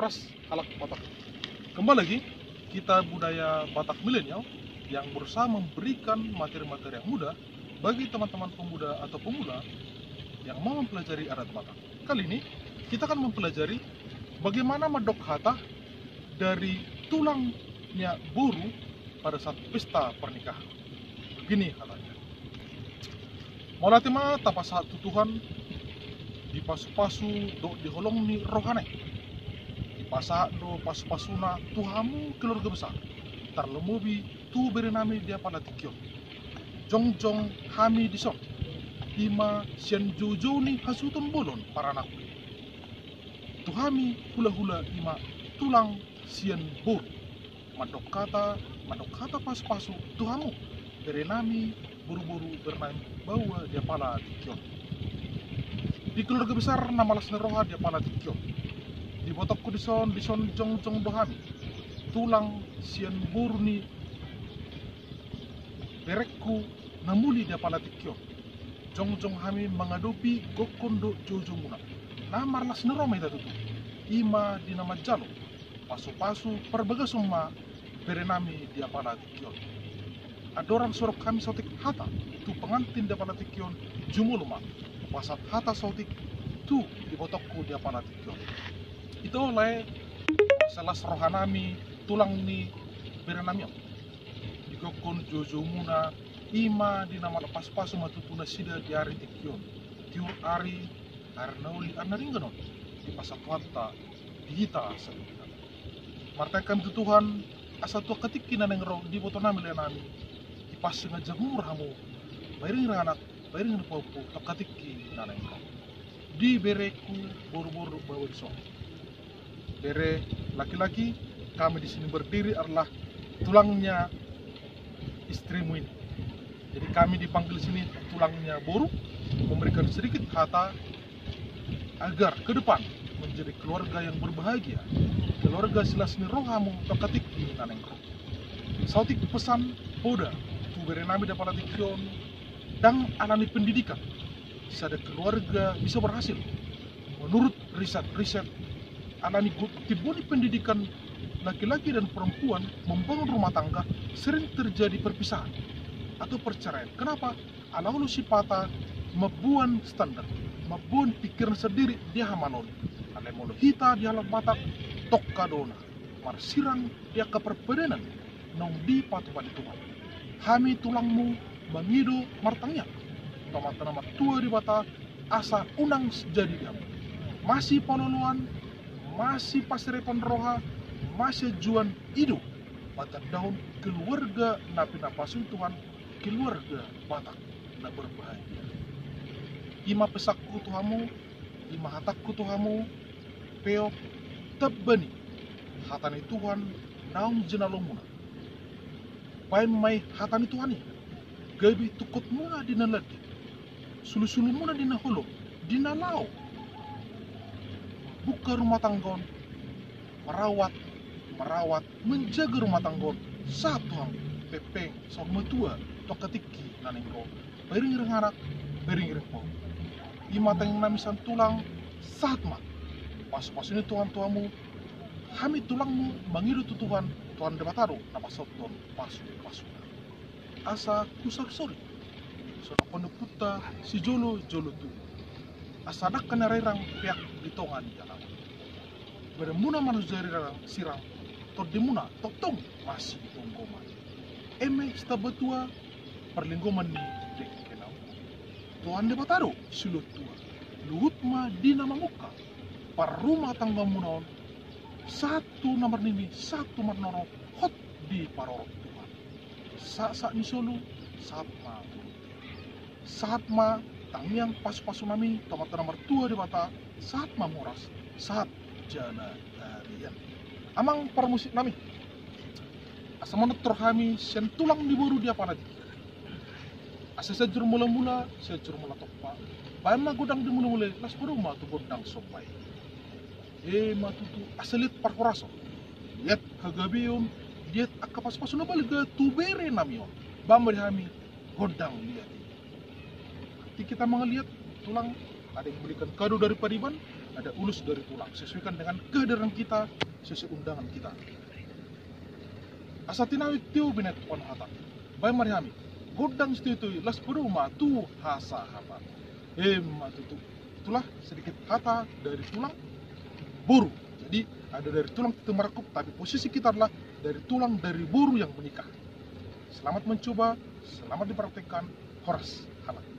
Pras halak Batak. Kembali lagi, kita budaya Batak milenial yang berusaha memberikan materi-materi yang mudah bagi teman-teman pemuda atau pemula yang mau mempelajari adat Batak. Kali ini kita akan mempelajari bagaimana medok hata dari tulangnya boru pada saat pesta pernikahan. Begini hatanya. Molatima tapa saat tutuhan di pasu-pasu do diholong ni rohane. Di pasa do pasu-pasuna tuhamu keluarga besar. Tarlemubi tu berenami dia pada tikyo. Jong-jong hami dison. Ima sian jojo ni hasuton bolon para anak. Tuhami hula-hula ima tulang sian boru. Madok kata pasu-pasu tuhamu berenami buru-buru bernami bawa dia pala tikyo. Di keluarga besar nama lasne roha dia pala tikyo. Di botokku dison jong-jong dohami tulang sian boru ni berekku namuli dia pala tikyo. Jong-jong hami mengadopi gokondo jojo muna. Nama lasne roma itu tuh. Ima di nama jalo. Pasu-pasu perbagasumma berenami dia pala tikyo. Ada orang sorok kami sotik hata tu pengantin dia pala tikyo jumuluma. Pasat hata sotik tu di botokku dia pala tikyo. Itu oleh selas rohanami tulang ni berenami di gokon jojo muna. Ima di nama lepas pasu matutuna sida di hari tikyo. Tiu ari arnauli arnaringganon di pasat hata di hita sabita. Martakan tu Tuhan asa tua ketikin nang ro di boto nami lenami di pas ngajamur hamu bairing anak bairing popo tok ketiki nang ro di bereku boru-boru bawa so bere laki-laki kami di sini berdiri adalah tulangnya istrimu ini. Jadi kami dipanggil sini tulangnya boru, memberikan sedikit hata agar ke depan menjadi keluarga yang berbahagia, keluarga silasni rohamu tokatik di nanengko. Sautik pesan poda, tu berenami dapat tikyon, dan alami pendidikan, sada keluarga bisa berhasil. Menurut riset alami tibuni pendidikan laki-laki dan perempuan membangun rumah tangga sering terjadi perpisahan atau perceraian. Kenapa? Alaulu sipata mabuan standar, mabuan pikiran sendiri dia hamanon. Alemolo hita di alam Batak tok kadona marsirang dia keperpedenan nong di patu pada Tuhan. Hami tulangmu mangido martangnya. Tomata nama tua di Batak asa unang jadi dia. Masih pololuan, masih pasirepon roha, masih juan hidup. Pada daun keluarga napi napasun Tuhan, keluarga Batak na berbahagia. Ima pesakku Tuhamu, ima hatakku Tuhamu, peo tebani hatani Tuhan naung jenalomuna. Pai mai hatani Tuhani, gabi tukut muna di naladi, sulu-sulu muna di naholo, di nalau. Buka rumah tanggon, merawat, menjaga rumah tanggon. Saat Tuhan pepeng, sama tua, tok ketiki nanengko, bering anak, bering po. Ima teng namisan tulang, saat mat. Pas ini Tuhan-Tuhanmu, hami tulangmu, mangiru tu Tuhan debataro, nama soton, pasu. Asa kusar sori, sono pondok puta, si jolo tu. Asa nak kena rerang pihak di tongan jalan. Beremuna manusia rerang sirang, tor demuna, tong masih tonggoman. Eme stabatua, perlinggoman ni dekenau. Tuhan debataro, silut tua. Luhut ma di nama muka. Par rumah tangga munon. Satu nomor nimi, satu nomor hot di parorok Tuhan. Saat ni solo, saat ma tangyang pas-pasu nami, tomata nomor tua di Batak, saat ma moras, saat jana harian. Amang permusik nami. Asa monotor kami sen tulang di boru dia panadi. Asa sejur mula-mula tokpa. Bayam na godang di mula-mula, las berumah tu godang sopai. Matutu asalit parkoraso. Lihat kagabion, lihat akapas-pasu na baliga tubere namion. Bamba di kami godang lihat. Nanti kita mengelihat tulang Ada yang belikan kado dari Pariban, ada ulus dari tulang. Sesuaikan dengan kehadiran kita, sesuai undangan kita. Asa tinawik tiu binet pon hata. Bay marihami. Godang itu las peruma tu hasa hapa. Matutu. Itulah sedikit hata dari tulang buru. Jadi ada dari tulang kita merekuk, tapi posisi kita adalah dari tulang dari buru yang menikah. Selamat mencoba, selamat dipraktekkan. Horas halak.